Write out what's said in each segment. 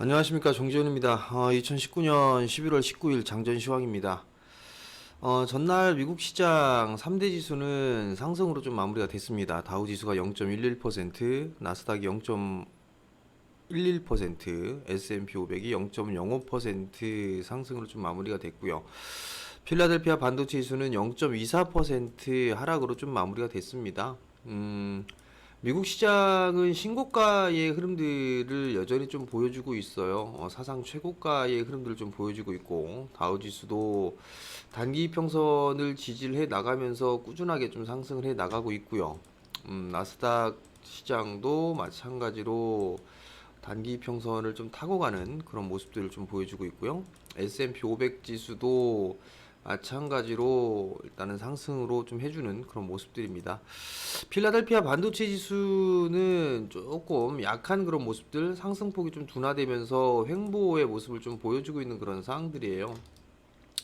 안녕하십니까, 정지현입니다. 2019년 11월 19일 장전 시황입니다. 전날 미국 시장 3대 지수는 상승으로 좀 마무리가 됐습니다. 다우 지수가 0.11%, 나스닥이 0.11%, S&P 500이 0.05% 상승으로 좀 마무리가 됐고요. 필라델피아 반도체 지수는 0.24% 하락으로 좀 마무리가 됐습니다. 미국 시장은 신고가의 흐름들을 여전히 좀 보여주고 있어요. 사상 최고가의 흐름들을 좀 보여주고 있고, 다우지수도 단기 이평선을 지지를 해 나가면서 꾸준하게 좀 상승을 해 나가고 있고요. 나스닥 시장도 마찬가지로 단기 이평선을 좀 타고 가는 그런 모습들을 좀 보여주고 있고요. S&P 500 지수도 마찬가지로 일단은 상승으로 좀 해주는 그런 모습들입니다. 필라델피아 반도체 지수는 조금 약한 그런 모습들, 상승폭이 좀 둔화되면서 횡보의 모습을 좀 보여주고 있는 그런 상황들이에요.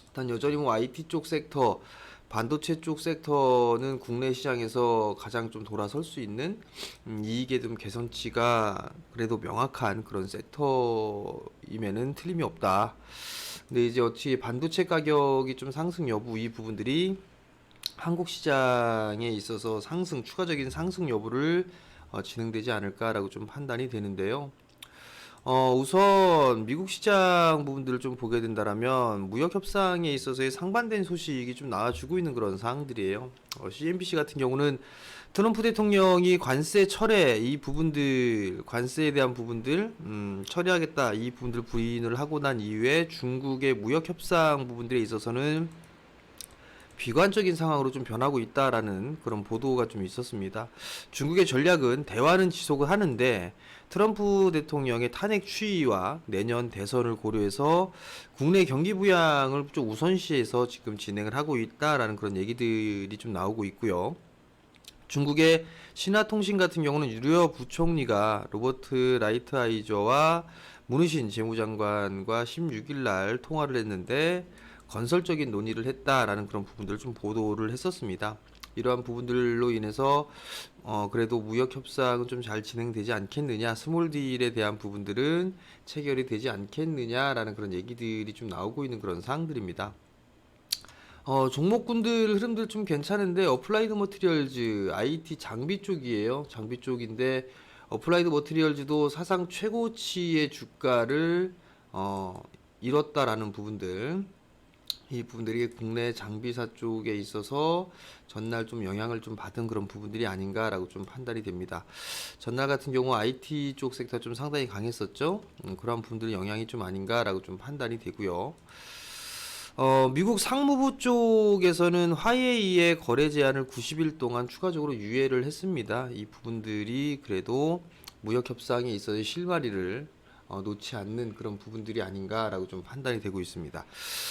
일단 여전히 뭐 IT 쪽 섹터, 반도체 쪽 섹터는 국내 시장에서 가장 좀 돌아설 수 있는 이익의 좀 개선치가 그래도 명확한 그런 섹터임에는 틀림이 없다. 근데 이제 어찌 반도체 가격이 좀 상승 여부 이 부분들이 한국 시장에 있어서 추가적인 상승 여부를 진행되지 않을까라고 좀 판단이 되는데요. 우선 미국 시장 부분들을 좀 보게 된다라면 무역 협상에 있어서의 상반된 소식이 좀 나와주고 있는 그런 사항들이에요. CNBC 같은 경우는 트럼프 대통령이 관세 철회 이 부분들, 관세에 대한 부분들 처리하겠다 이 부분들 부인을 하고 난 이후에 중국의 무역 협상 부분들에 있어서는 비관적인 상황으로 좀 변하고 있다라는 그런 보도가 좀 있었습니다. 중국의 전략은 대화는 지속을 하는데 트럼프 대통령의 탄핵 추이와 내년 대선을 고려해서 국내 경기 부양을 좀 우선시해서 지금 진행을 하고 있다라는 그런 얘기들이 좀 나오고 있고요. 중국의 신화통신 같은 경우는 유료 부총리가 로버트 라이트아이저와 문우신 재무장관과 16일 날 통화를 했는데 건설적인 논의를 했다라는 그런 부분들을 좀 보도를 했었습니다. 이러한 부분들로 인해서 그래도 무역 협상은 좀 잘 진행되지 않겠느냐, 스몰 딜에 대한 부분들은 체결이 되지 않겠느냐라는 그런 얘기들이 좀 나오고 있는 그런 사항들입니다. 종목군들 흐름들 좀 괜찮은데 어플라이드 머티리얼즈 IT 장비 쪽이에요. 장비 쪽인데 어플라이드 머티리얼즈도 사상 최고치의 주가를 어, 잃었다라는 부분들. 이 부분들이 국내 장비사 쪽에 있어서 전날 좀 영향을 좀 받은 그런 부분들이 아닌가라고 좀 판단이 됩니다. 전날 같은 경우 IT 쪽 섹터 좀 상당히 강했었죠. 그런 부분들 영향이 좀 아닌가라고 좀 판단이 되고요. 미국 상무부 쪽에서는 화웨이의 거래 제한을 90일 동안 추가적으로 유예를 했습니다. 이 부분들이 그래도 무역 협상에 있어서 실마리를 놓지 않는 그런 부분들이 아닌가라고 좀 판단이 되고 있습니다.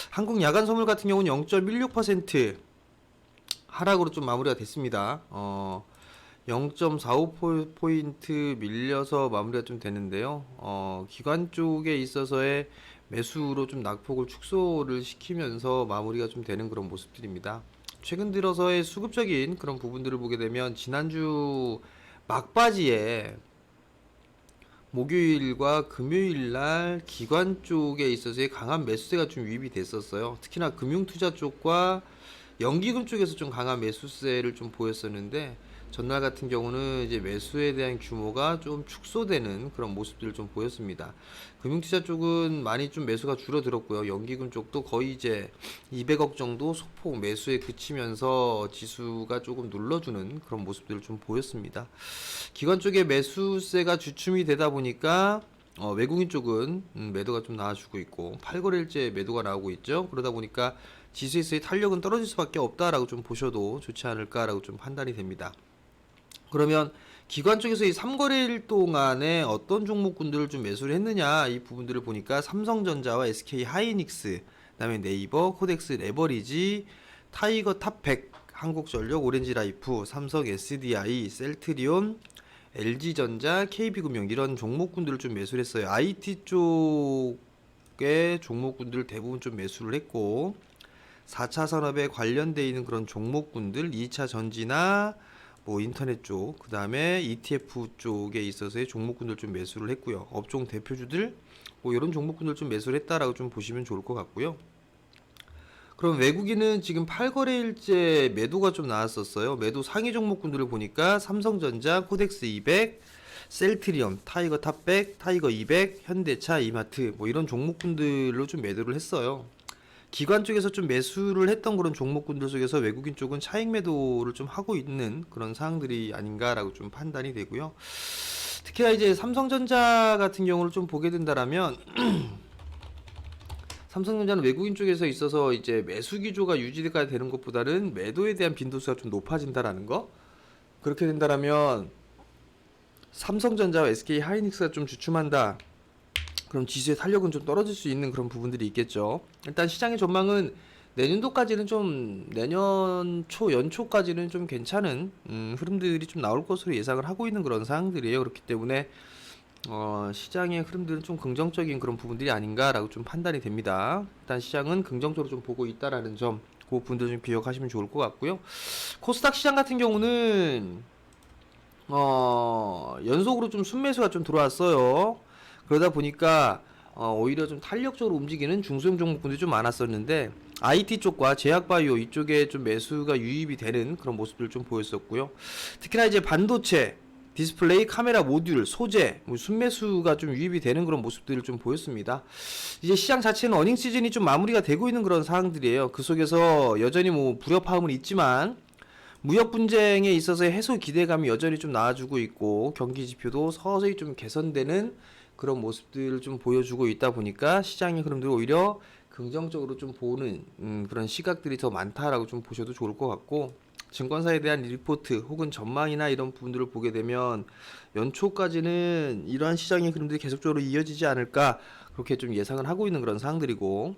한국 야간 선물 같은 경우는 0.16% 하락으로 좀 마무리가 됐습니다. 0.45포인트 밀려서 마무리가 좀 되는데요. 기관 쪽에 있어서의 매수로 좀 낙폭을 축소를 시키면서 마무리가 좀 되는 그런 모습들입니다. 최근 들어서의 수급적인 그런 부분들을 보게 되면 지난주 막바지에 목요일과 금요일 날 기관 쪽에 있어서의 강한 매수세가 좀 유입이 됐었어요. 특히나 금융투자 쪽과 연기금 쪽에서 좀 강한 매수세를 좀 보였었는데 전날 같은 경우는 이제 매수에 대한 규모가 좀 축소되는 그런 모습들을 좀 보였습니다. 금융투자 쪽은 많이 좀 매수가 줄어들었고요. 연기금 쪽도 거의 이제 200억 정도 소폭 매수에 그치면서 지수가 조금 눌러주는 그런 모습들을 좀 보였습니다. 기관 쪽에 매수세가 주춤이 되다 보니까 외국인 쪽은 매도가 좀 나와주고 있고 8거래일째 매도가 나오고 있죠. 그러다 보니까 지수에서의 탄력은 떨어질 수밖에 없다라고 좀 보셔도 좋지 않을까라고 좀 판단이 됩니다. 그러면 기관 쪽에서 이 3거래일 동안에 어떤 종목군들을 좀 매수를 했느냐 이 부분들을 보니까 삼성전자와 SK 하이닉스, 그다음에 네이버, 코덱스 레버리지, 타이거 탑100, 한국전력, 오렌지라이프, 삼성 SDI, 셀트리온, LG전자, KB금융 이런 종목군들을 좀 매수를 했어요. IT 쪽의 종목군들 대부분 좀 매수를 했고 4차 산업에 관련되어 있는 그런 종목군들 2차 전지나 뭐 인터넷 쪽, 그 다음에 ETF 쪽에 있어서의 종목군들 좀 매수를 했고요. 업종 대표주들 뭐 이런 종목군들 좀 매수를 했다라고 좀 보시면 좋을 것 같고요. 그럼 외국인은 지금 8거래일째 매도가 좀 나왔었어요. 매도 상위 종목군들을 보니까 삼성전자, 코덱스 200, 셀트리온, 타이거 탑백, 타이거 200, 현대차, 이마트 뭐 이런 종목군들로 좀 매도를 했어요. 기관 쪽에서 좀 매수를 했던 그런 종목군들 속에서 외국인 쪽은 차익 매도를 좀 하고 있는 그런 사항들이 아닌가라고 좀 판단이 되고요. 특히나 이제 삼성전자 같은 경우를 좀 보게 된다라면 삼성전자는 외국인 쪽에서 있어서 이제 매수 기조가 유지가 되는 것보다는 매도에 대한 빈도수가 좀 높아진다라는 거. 그렇게 된다라면 삼성전자와 SK 하이닉스가 좀 주춤한다. 그럼 지수의 탄력은 좀 떨어질 수 있는 그런 부분들이 있겠죠. 일단 시장의 전망은 내년도까지는 좀 내년 초 연초까지는 좀 괜찮은 흐름들이 좀 나올 것으로 예상을 하고 있는 그런 상황들이에요. 그렇기 때문에 시장의 흐름들은 좀 긍정적인 그런 부분들이 아닌가라고 좀 판단이 됩니다. 일단 시장은 긍정적으로 좀 보고 있다라는 점, 그 부분도 좀 기억하시면 좋을 것 같고요. 코스닥 시장 같은 경우는 연속으로 좀 순매수가 좀 들어왔어요. 그러다 보니까 오히려 좀 탄력적으로 움직이는 중소형 종목군들이 좀 많았었는데 IT 쪽과 제약바이오 이쪽에 좀 매수가 유입이 되는 그런 모습들을 좀 보였었고요. 특히나 이제 반도체, 디스플레이, 카메라 모듈, 소재, 뭐 순매수가 좀 유입이 되는 그런 모습들을 좀 보였습니다. 이제 시장 자체는 어닝 시즌이 좀 마무리가 되고 있는 그런 상황들이에요. 그 속에서 여전히 뭐 불협화음은 있지만 무역 분쟁에 있어서의 해소 기대감이 여전히 좀 나와주고 있고 경기 지표도 서서히 좀 개선되는 그런 모습들을 좀 보여주고 있다 보니까 시장의 흐름들을 오히려 긍정적으로 좀 보는 그런 시각들이 더 많다라고 좀 보셔도 좋을 것 같고, 증권사에 대한 리포트 혹은 전망이나 이런 부분들을 보게 되면 연초까지는 이러한 시장의 흐름들이 계속적으로 이어지지 않을까 그렇게 좀 예상을 하고 있는 그런 사항들이고,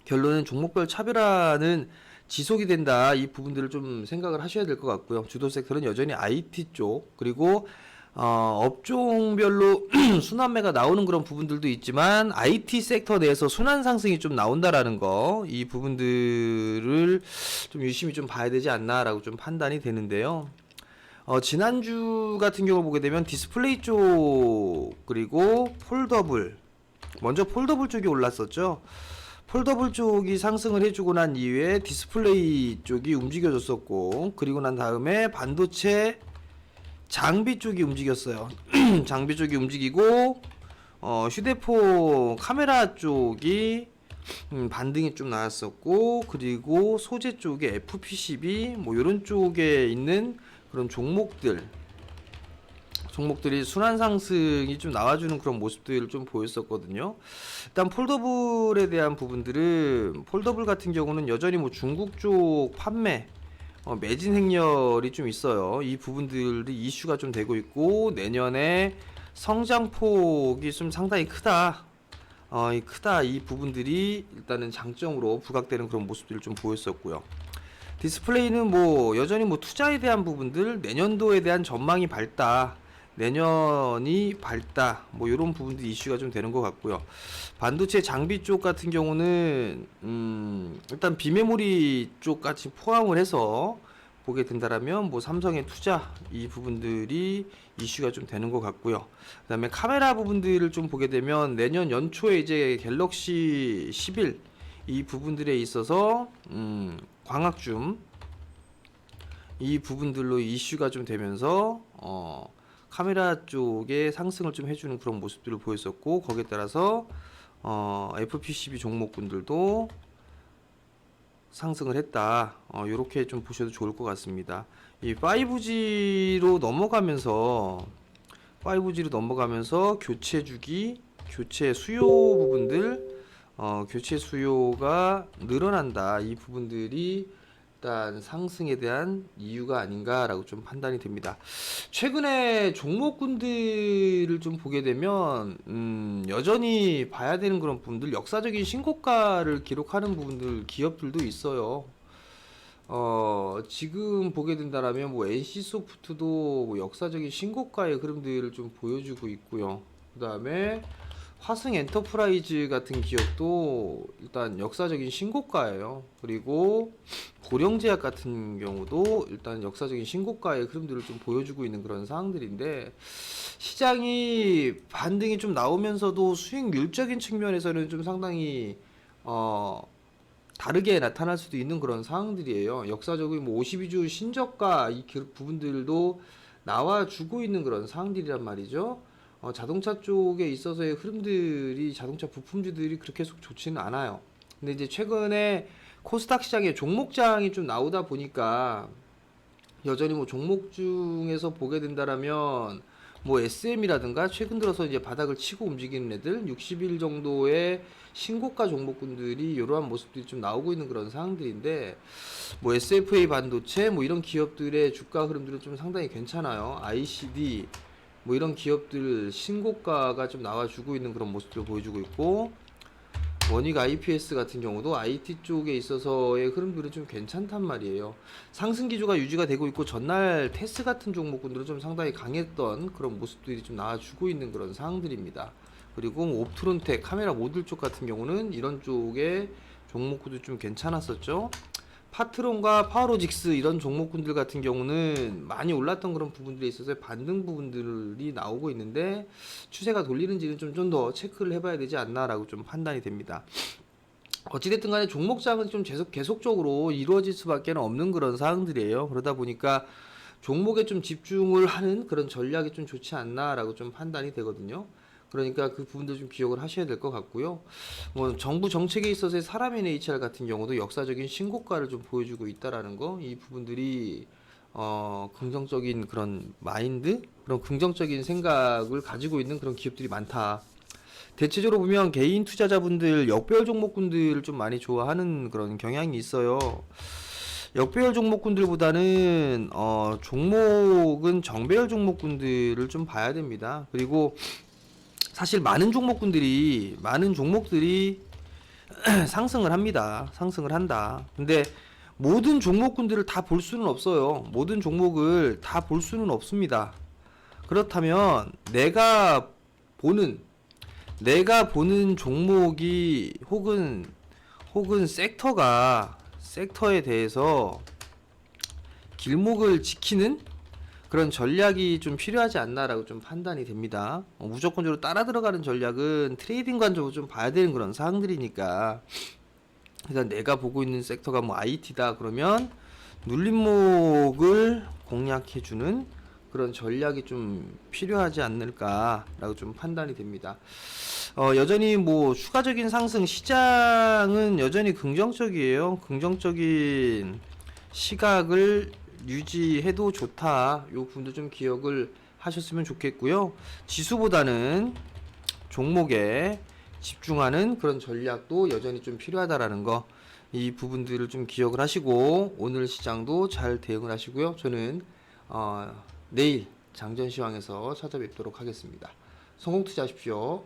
결론은 종목별 차별화는 지속이 된다. 이 부분들을 좀 생각을 하셔야 될 것 같고요. 주도 섹터는 여전히 IT 쪽, 그리고 업종별로 순환매가 나오는 그런 부분들도 있지만 IT 섹터 내에서 순환 상승이 좀 나온다라는 거, 이 부분들을 좀 유심히 좀 봐야 되지 않나라고 좀 판단이 되는데요. 지난주 같은 경우 보게 되면 디스플레이 쪽 그리고 폴더블, 먼저 폴더블 쪽이 올랐었죠. 폴더블 쪽이 상승을 해주고 난 이후에 디스플레이 쪽이 움직여줬었고, 그리고 난 다음에 반도체 장비 쪽이 움직였어요. 장비 쪽이 움직이고 휴대폰 카메라 쪽이 반등이 좀 나왔었고, 그리고 소재 쪽에 FPCB 뭐 이런 쪽에 있는 그런 종목들이 순환 상승이 좀 나와주는 그런 모습들을 좀 보였었거든요. 일단 폴더블에 대한 부분들은, 폴더블 같은 경우는 여전히 뭐 중국 쪽 판매 매진 행렬이 좀 있어요. 이 부분들이 이슈가 좀 되고 있고, 내년에 성장폭이 좀 상당히 크다. 이 부분들이 일단은 장점으로 부각되는 그런 모습들을 좀 보였었고요. 디스플레이는 뭐 여전히 뭐 투자에 대한 부분들, 내년도에 대한 전망이 밝다, 내년이 밝다, 뭐 이런 부분들이 이슈가 좀 되는 것 같고요. 반도체 장비 쪽 같은 경우는 일단 비메모리 쪽까지 포함을 해서 보게 된다라면 뭐 삼성의 투자, 이 부분들이 이슈가 좀 되는 것 같고요. 그다음에 카메라 부분들을 좀 보게 되면 내년 연초에 이제 갤럭시 11 이 부분들에 있어서 광학줌 이 부분들로 이슈가 좀 되면서 카메라 쪽에 상승을 좀 해주는 그런 모습들을 보였었고, 거기에 따라서 FPCB 종목군들도 상승을 했다. 요렇게 좀 보셔도 좋을 것 같습니다. 이 5G로 넘어가면서 교체 주기, 교체 수요 부분들, 교체 수요가 늘어난다. 이 부분들이 일단 상승에 대한 이유가 아닌가라고 좀 판단이 됩니다. 최근에 종목군들을 좀 보게 되면 여전히 봐야 되는 그런 부분들, 역사적인 신고가를 기록하는 부분들 기업들도 있어요. 지금 보게 된다라면 뭐 NC소프트도 뭐 역사적인 신고가의 흐름들을 좀 보여주고 있고요. 그 다음에 화승 엔터프라이즈 같은 기업도 일단 역사적인 신고가예요. 그리고 고령제약 같은 경우도 일단 역사적인 신고가의 흐름들을 좀 보여주고 있는 그런 상황들인데, 시장이 반등이 좀 나오면서도 수익률적인 측면에서는 좀 상당히 어 다르게 나타날 수도 있는 그런 상황들이에요. 역사적인 뭐 52주 신저가 이 부분들도 나와주고 있는 그런 상황들이란 말이죠. 자동차 쪽에 있어서의 흐름들이, 자동차 부품주들이 그렇게 속 좋지는 않아요. 근데 이제 최근에 코스닥 시장에 종목장이 좀 나오다 보니까 여전히 뭐 종목 중에서 보게 된다라면 뭐 SM이라든가 최근 들어서 이제 바닥을 치고 움직이는 애들 60일 정도의 신고가 종목군들이 이러한 모습들이 좀 나오고 있는 그런 상황들인데, 뭐 SFA 반도체 뭐 이런 기업들의 주가 흐름들은 좀 상당히 괜찮아요. ICD 뭐 이런 기업들 신고가가 좀 나와주고 있는 그런 모습들을 보여주고 있고, 원익 IPS 같은 경우도 IT 쪽에 있어서의 흐름들은 좀 괜찮단 말이에요. 상승 기조가 유지가 되고 있고, 전날 테스 같은 종목군들은 좀 상당히 강했던 그런 모습들이 좀 나와주고 있는 그런 상황들입니다. 그리고 뭐 옵트론텍 카메라 모듈 쪽 같은 경우는 이런 쪽의 종목군도 좀 괜찮았었죠. 파트론과 파워로직스 이런 종목군들 같은 경우는 많이 올랐던 그런 부분들에 있어서 반등 부분들이 나오고 있는데, 추세가 돌리는지는 좀 더 체크를 해봐야 되지 않나라고 좀 판단이 됩니다. 어찌됐든 간에 종목장은 좀 계속적으로 이루어질 수밖에 없는 그런 사항들이에요. 그러다 보니까 종목에 좀 집중을 하는 그런 전략이 좀 좋지 않나라고 좀 판단이 되거든요. 그러니까 그 부분도 좀 기억을 하셔야 될 것 같고요. 뭐 정부 정책에 있어서의 사람 NHR 같은 경우도 역사적인 신고가를 좀 보여주고 있다라는 거, 이 부분들이 긍정적인 그런 마인드, 그런 긍정적인 생각을 가지고 있는 그런 기업들이 많다. 대체적으로 보면 개인 투자자분들 역배열 종목군들을 좀 많이 좋아하는 그런 경향이 있어요. 역배열 종목군들보다는 종목은 정배열 종목군들을 좀 봐야 됩니다. 그리고 사실 많은 종목들이 상승을 합니다. 상승을 한다. 근데 모든 종목군들을 다 볼 수는 없어요. 모든 종목을 다 볼 수는 없습니다. 그렇다면 보는 내가 보는 종목이 혹은 섹터에 대해서 길목을 지키는 그런 전략이 좀 필요하지 않나라고 좀 판단이 됩니다. 무조건적으로 따라 들어가는 전략은 트레이딩 관점으로 좀 봐야 되는 그런 사항들이니까, 일단 내가 보고 있는 섹터가 뭐 IT다 그러면 눌림목을 공략해주는 그런 전략이 좀 필요하지 않을까라고 좀 판단이 됩니다. 여전히 뭐 추가적인 상승, 시장은 여전히 긍정적이에요. 긍정적인 시각을 유지해도 좋다. 요 부분도 좀 기억을 하셨으면 좋겠고요. 지수보다는 종목에 집중하는 그런 전략도 여전히 좀 필요하다라는 거, 이 부분들을 좀 기억을 하시고 오늘 시장도 잘 대응을 하시고요. 저는 내일 장전시황에서 찾아뵙도록 하겠습니다. 성공 투자하십시오.